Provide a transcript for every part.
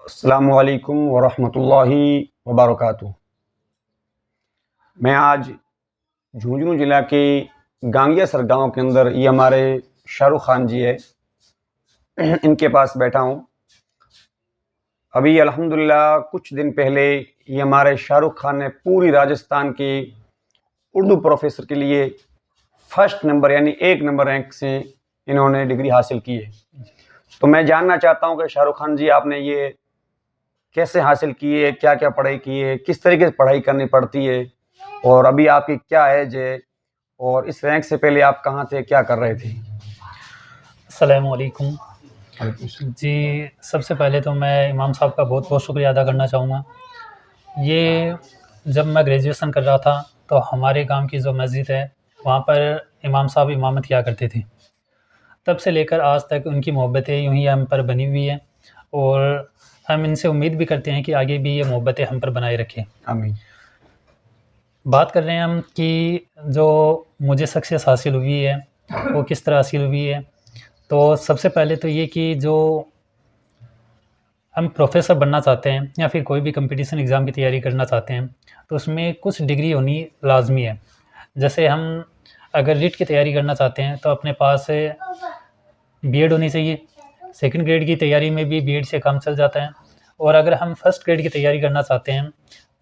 अस्सलामु अलैकुम वरहमतुल्लाहि वबरकातुहू। मैं आज झुंझुनू ज़िला के गांगियासर गांव के अंदर ये हमारे शाहरुख खान जी है, इनके पास बैठा हूँ। अभी अल्हम्दुलिल्लाह कुछ दिन पहले ये हमारे शाहरुख खान ने पूरी राजस्थान के उर्दू प्रोफेसर के लिए फर्स्ट नंबर यानी 1 नंबर रैंक से इन्होंने डिग्री हासिल की है। तो मैं जानना चाहता हूँ कि शाहरुख खान जी आपने ये कैसे हासिल की है, क्या क्या पढ़ाई की है, किस तरीके से पढ़ाई करनी पड़ती है और अभी आपकी क्या एज है और इस रैंक से पहले आप कहाँ थे, क्या कर रहे थे? अस्सलामु अलैकुम जी। सबसे पहले तो मैं इमाम साहब का बहुत बहुत शुक्रिया अदा करना चाहूँगा। ये जब मैं ग्रेजुएशन कर रहा था तो हमारे गांव की जो मस्जिद है वहाँ पर इमाम साहब इमामत किया करते थे। तब से लेकर आज तक उनकी मोहब्बतें यूँ ही हम पर बनी हुई हैं और हम इनसे उम्मीद भी करते हैं कि आगे भी ये मोहब्बतें हम पर बनाए रखें। आमीन। बात कर रहे हैं हम कि जो मुझे सक्सेस हासिल हुई है वो किस तरह हासिल हुई है, तो सबसे पहले तो ये कि जो हम प्रोफेसर बनना चाहते हैं या फिर कोई भी कंपटीशन एग्ज़ाम की तैयारी करना चाहते हैं तो उसमें कुछ डिग्री होनी लाजमी है। जैसे हम अगर रीट की तैयारी करना चाहते हैं तो अपने पास बीएड होनी चाहिए। सेकंड ग्रेड की तैयारी में भी बीएड से काम चल जाता है। और अगर हम फर्स्ट ग्रेड की तैयारी करना चाहते हैं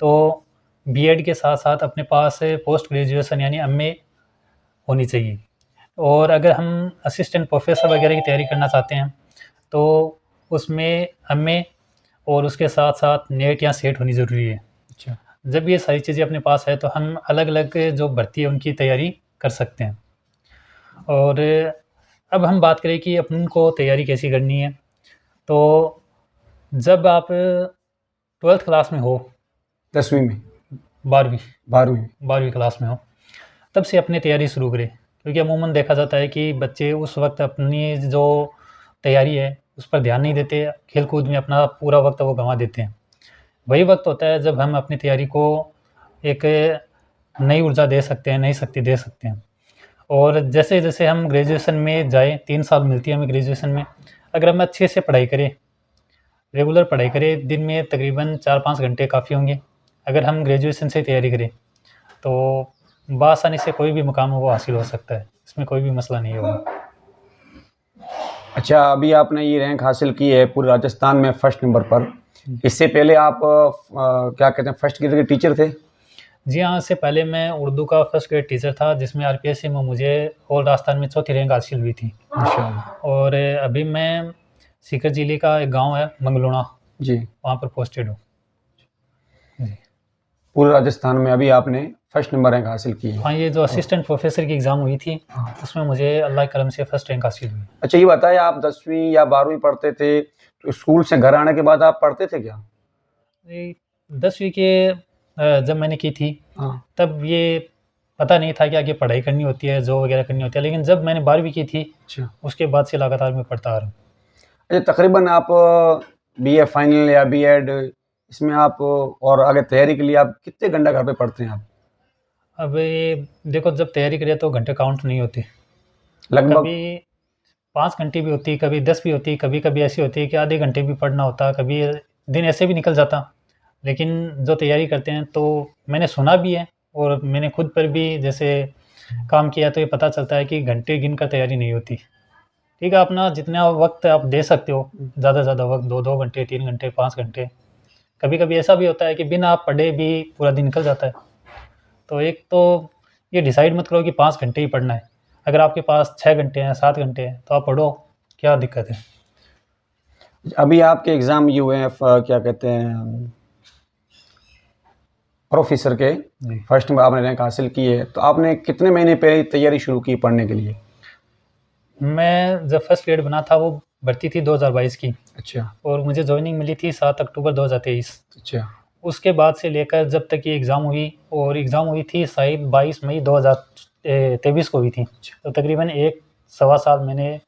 तो बीएड के साथ साथ अपने पास पोस्ट ग्रेजुएशन यानी एमए होनी चाहिए। और अगर हम असिस्टेंट प्रोफेसर वगैरह की तैयारी करना चाहते हैं तो उसमें एमए और उसके साथ साथ नेट या सेट होनी ज़रूरी है। अच्छा। जब ये सारी चीज़ें अपने पास है तो हम अलग अलग जो भर्ती है उनकी तैयारी कर सकते हैं। और अब हम बात करें कि अपन को तैयारी कैसी करनी है, तो जब आप 12th क्लास में हो, 10वीं में, 12वीं 12वीं क्लास में हो, तब से अपनी तैयारी शुरू करें। क्योंकि अमूमन देखा जाता है कि बच्चे उस वक्त अपनी जो तैयारी है उस पर ध्यान नहीं देते, खेल कूद में अपना पूरा वक्त वो गंवा देते हैं। वही वक्त होता है जब हम अपनी तैयारी को एक नई ऊर्जा दे सकते हैं, नई शक्ति दे सकते हैं। और जैसे जैसे हम ग्रेजुएशन में जाएँ, 3 साल मिलती है हमें ग्रेजुएशन में, अगर हम अच्छे से पढ़ाई करें, रेगुलर पढ़ाई करें, दिन में तकरीबन 4-5 घंटे काफ़ी होंगे। अगर हम ग्रेजुएशन से तैयारी करें तो बआसानी से कोई भी मुकाम हो वो हासिल हो सकता है, इसमें कोई भी मसला नहीं होगा। अच्छा, अभी आपने ये रैंक हासिल की है पूरे राजस्थान में फर्स्ट नंबर पर। इससे पहले आप क्या कहते हैं, फर्स्ट ग्रेड के टीचर थे? जी हाँ, इससे पहले मैं उर्दू का फर्स्ट ग्रेड टीचर था जिसमें आरपीएससी में मुझे ऑल राजस्थान में चौथी रैंक हासिल हुई थी। माशाल्लाह। और अभी मैं सीकर ज़िले का एक गांव है मंगलूणा, जी। वहाँ पर पोस्टेड हूँ। जी पूरे राजस्थान में अभी आपने फर्स्ट नंबर रैंक हासिल की है। हाँ, ये जो असिस्टेंट प्रोफेसर की एग्ज़ाम हुई थी उसमें मुझे अल्लाह के करम से फर्स्ट रैंक हासिल हुई। अच्छा, ये बताइए, आप 10वीं या 12वीं पढ़ते थे तो स्कूल से घर आने के बाद आप पढ़ते थे क्या? 10वीं के जब मैंने की थी हाँ। तब ये पता नहीं था कि आगे पढ़ाई करनी होती है, जॉब वगैरह करनी होती है, लेकिन जब मैंने 12वीं की थी अच्छा। उसके बाद से लगातार मैं पढ़ता आ रहा हूँ। अच्छा, तकरीबन आप बीए फाइनल या बीएड इसमें आप और आगे तैयारी के लिए आप कितने घंटा घर पे पढ़ते हैं आप? अब ये देखो, जब तैयारी करें तो घंटे काउंट नहीं होते। लगभग कभी 5 घंटे भी होती, कभी 10 भी होती, कभी-कभी ऐसी होती है कि आधे घंटे भी पढ़ना होता, कभी दिन ऐसे भी निकल जाता। लेकिन जो तैयारी करते हैं तो मैंने सुना भी है और मैंने खुद पर भी जैसे काम किया तो ये पता चलता है कि घंटे गिनकर तैयारी नहीं होती। ठीक है, अपना जितना वक़्त आप दे सकते हो, ज़्यादा से ज़्यादा वक़्त 2-2 घंटे, 3 घंटे, 5 घंटे। कभी-कभी ऐसा भी होता है कि बिना आप पढ़े भी पूरा दिन निकल जाता है। तो एक तो ये डिसाइड मत करो कि 5 घंटे ही पढ़ना है। अगर आपके पास 6 घंटे हैं, 7 घंटे हैं, तो आप पढ़ो, क्या दिक्कत है? अभी आपके एग्ज़ाम ये हुए हैं, क्या कहते हैं, प्रोफेसर के जी। फर्स्ट में आपने रैंक हासिल की है, तो आपने कितने महीने पहले तैयारी शुरू की पढ़ने के लिए? मैं जब फर्स्ट ग्रेड बना था वो भर्ती थी 2022 की अच्छा। और मुझे जॉइनिंग मिली थी 7 अक्टूबर 2023। अच्छा। उसके बाद से लेकर जब तक ये एग्ज़ाम हुई, और एग्ज़ाम हुई थी शायद 22 मई 2023 को हुई थी। तो तकरीबन 1 सवा साल मैंने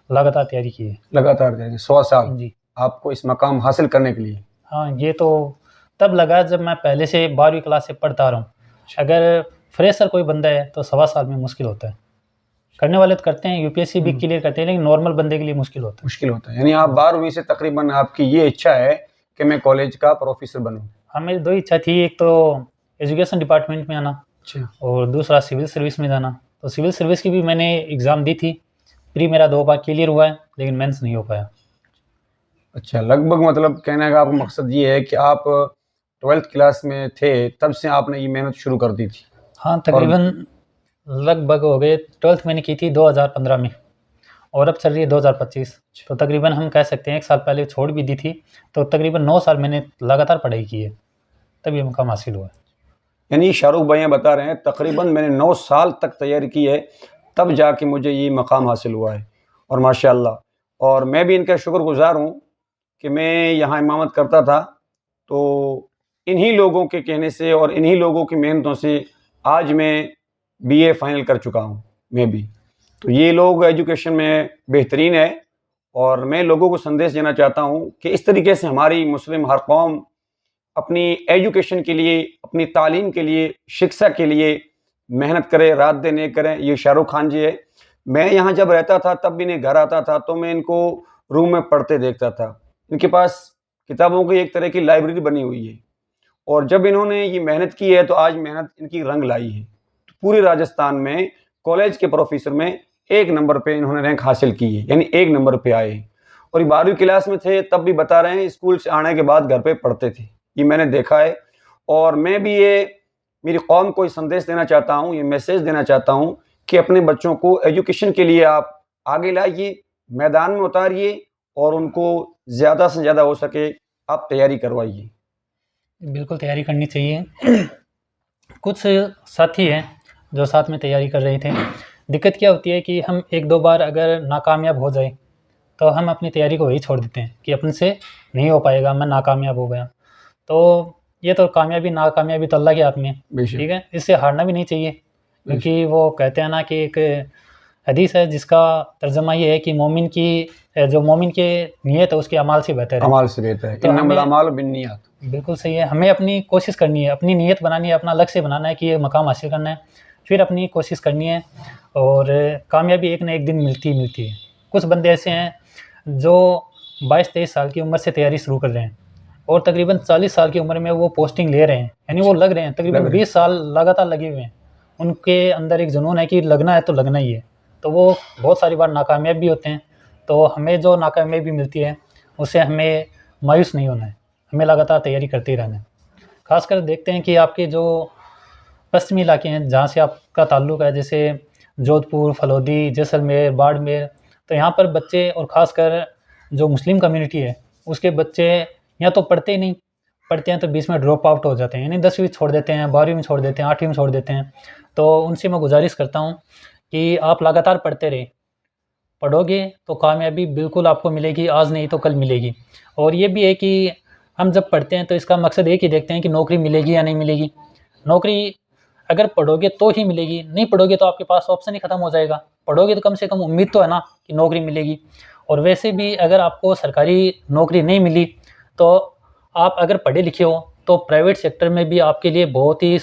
लगातार तैयारी की है। लगातार तैयारी 100 साल जी। आपको इस मकाम हासिल करने के लिए? हाँ, ये तो तब लगा जब मैं पहले से 12वीं क्लास से पढ़ता आ रहा हूँ। अगर फ्रेशर कोई बंदा है तो सवा साल में मुश्किल होता है। करने वाले तो करते हैं, यूपीएससी भी क्लियर करते हैं, लेकिन नॉर्मल बंदे के लिए मुश्किल होता है। मुश्किल होता है, यानी आप 12वीं से तकरीबन आपकी ये इच्छा है कि मैं कॉलेज का प्रोफेसर बनूं? हाँ, मेरी दो इच्छा थी, एक तो एजुकेशन डिपार्टमेंट में आना अच्छा और दूसरा सिविल सर्विस में जाना। तो सिविल सर्विस की भी मैंने एग्ज़ाम दी थी, प्री मेरा 2 बार क्लियर हुआ है, लेकिन मेंस नहीं हो पाया। अच्छा, लगभग मतलब कहने का आपका मकसद ये है कि आप 12th क्लास में थे तब से आपने ये मेहनत शुरू कर दी थी? हाँ, तकरीबन लगभग हो गए, 12th मैंने की थी 2015 में और अब चल रही है 2025। तो तकरीबन हम कह सकते हैं 1 साल पहले छोड़ भी दी थी, तो तकरीबन 9 साल मैंने लगातार पढ़ाई की है, तब ये मुकाम हासिल हुआ है। यानी शाहरुख भाई बता रहे हैं तकरीबन मैंने 9 साल तक तैयारी की है, तब जाके मुझे ये मकाम हासिल हुआ है। और माशाल्लाह, और मैं भी इनका शुक्रगुज़ार हूँ कि मैं यहाँ इमामत करता था, तो इन्हीं लोगों के कहने से और इन्हीं लोगों की मेहनतों से आज मैं बीए फाइनल कर चुका हूँ मैं भी। तो ये लोग एजुकेशन में बेहतरीन है और मैं लोगों को संदेश देना चाहता हूँ कि इस तरीके से हमारी मुस्लिम हर कौम अपनी एजुकेशन के लिए, अपनी तालीम के लिए, शिक्षा के लिए मेहनत करे, रात दिन एक करें। ये शाहरुख खान जी है। मैं यहाँ जब रहता था तब भी इन्हें घर आता था तो मैं इनको रूम में पढ़ते देखता था। इनके पास किताबों की एक तरह की लाइब्रेरी बनी हुई है और जब इन्होंने ये मेहनत की है तो आज मेहनत इनकी रंग लाई है। तो पूरे राजस्थान में कॉलेज के प्रोफेसर में 1 नंबर पे इन्होंने रैंक हासिल की है, यानी 1 नंबर पे आए हैं। और ये 12वीं क्लास में थे तब भी बता रहे हैं स्कूल से आने के बाद घर पे पढ़ते थे। ये मैंने देखा है और मैं भी ये मेरी कौम को ये संदेश देना चाहता हूँ, ये मैसेज देना चाहता हूँ कि अपने बच्चों को एजुकेशन के लिए आप आगे लाइए, मैदान में उतारिए और उनको ज़्यादा से ज़्यादा हो सके आप तैयारी करवाइए। बिल्कुल तैयारी करनी चाहिए। कुछ साथी हैं जो साथ में तैयारी कर रहे थे। दिक्कत क्या होती है कि हम 1-2 बार अगर नाकामयाब हो जाए, तो हम अपनी तैयारी को वहीं छोड़ देते हैं कि अपने से नहीं हो पाएगा, मैं नाकामयाब हो गया। तो ये तो कामयाबी नाकामयाबी तो अल्लाह के हाथ में है, बेशक। ठीक है? इससे हारना भी नहीं चाहिए, क्योंकि वो कहते हैं ना कि एक हदीस है जिसका तर्जुमा ये है कि जो मोमिन की नीयत है उसके अमाल से बेहतर है। अमाल से बेहतर है। तो इन्नमल हमें अमालु बिन्नियात। बिल्कुल सही है। हमें अपनी कोशिश करनी है, अपनी नीयत बनानी है, अपना लक्ष्य बनाना है कि ये मकाम हासिल करना है, फिर अपनी कोशिश करनी है और कामयाबी एक ना एक दिन मिलती ही मिलती है। कुछ बंदे ऐसे हैं जो 22-23 साल की उम्र से तैयारी शुरू कर रहे हैं और तकरीबन 40 साल की उम्र में वो पोस्टिंग ले रहे हैं, यानी वो लग रहे हैं, तकरीबन 20 साल लगातार लगे हुए हैं। उनके अंदर एक जुनून है कि लगना है तो लगना ही है, तो वो बहुत सारी बार नाकामयाब भी होते हैं। तो हमें जो नाकामयाबी मिलती है उससे हमें मायूस नहीं होना है, हमें लगातार तैयारी करते ही रहना है। ख़ासकर देखते हैं कि आपके जो पश्चिमी इलाके हैं जहाँ से आपका ताल्लुक़ है, जैसे जोधपुर, फलोदी, जैसलमेर, बाड़मेर, तो यहाँ पर बच्चे और ख़ासकर जो मुस्लिम कम्युनिटी है उसके बच्चे या तो पढ़ते ही नहीं, पढ़ते हैं तो बीच में ड्रॉप आउट हो जाते हैं, यानी 10वीं छोड़ देते हैं, 12वीं में छोड़ देते हैं, 8वीं में छोड़ देते हैं। तो उनसे मैं गुजारिश करता हूँ कि आप लगातार पढ़ते रहें, पढ़ोगे तो कामयाबी बिल्कुल आपको मिलेगी, आज नहीं तो कल मिलेगी। और ये भी है कि हम जब पढ़ते हैं तो इसका मकसद एक ही देखते हैं कि नौकरी मिलेगी या नहीं मिलेगी। नौकरी अगर पढ़ोगे तो ही मिलेगी, नहीं पढ़ोगे तो आपके पास ऑप्शन ही ख़त्म हो जाएगा। पढ़ोगे तो कम से कम उम्मीद तो है ना कि नौकरी मिलेगी। और वैसे भी अगर आपको सरकारी नौकरी नहीं मिली तो आप अगर पढ़े लिखे हो तो प्राइवेट सेक्टर में भी आपके लिए बहुत ही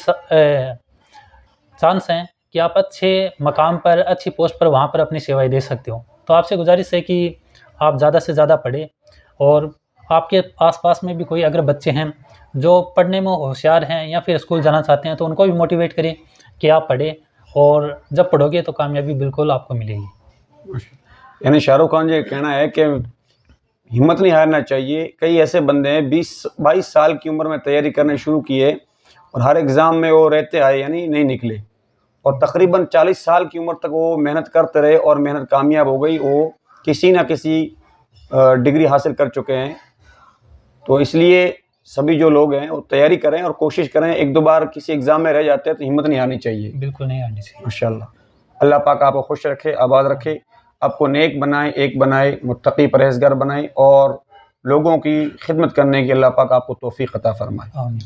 चांस हैं कि आप अच्छे मकाम पर, अच्छी पोस्ट पर वहाँ पर अपनी सेवाएं दे सकते हो। तो आपसे गुजारिश है कि आप ज़्यादा से ज़्यादा पढ़ें और आपके आसपास में भी कोई अगर बच्चे हैं जो पढ़ने में होशियार हैं या फिर स्कूल जाना चाहते हैं तो उनको भी मोटिवेट करें कि आप पढ़ें, और जब पढ़ोगे तो कामयाबी बिल्कुल आपको मिलेगी। यानी शाहरुख खान जी का कहना है कि हिम्मत नहीं हारना चाहिए। कई ऐसे बंदे हैं 20-22 साल की उम्र में तैयारी करने शुरू किए और हर एग्ज़ाम में वो रहते आए, यानी नहीं निकले, और तकरीबन 40 साल की उम्र तक वो मेहनत करते रहे और मेहनत कामयाब हो गई। वो किसी ना किसी डिग्री हासिल कर चुके हैं। तो इसलिए सभी जो लोग हैं वो तैयारी करें और कोशिश करें। 1-2 बार किसी एग्ज़ाम में रह जाते हैं तो हिम्मत नहीं हारनी चाहिए। बिल्कुल नहीं हारनी चाहिए। माशाअल्लाह, अल्लाह पाक आपको खुश रखे, आबाद रखे, आपको नेक बनाए, एक बनाए, मुत्तकी परहेज़गार बनाए और लोगों की खिदमत करने की अल्लाह पाक आपको तौफ़ीक़ अता फ़रमाए। आमीन।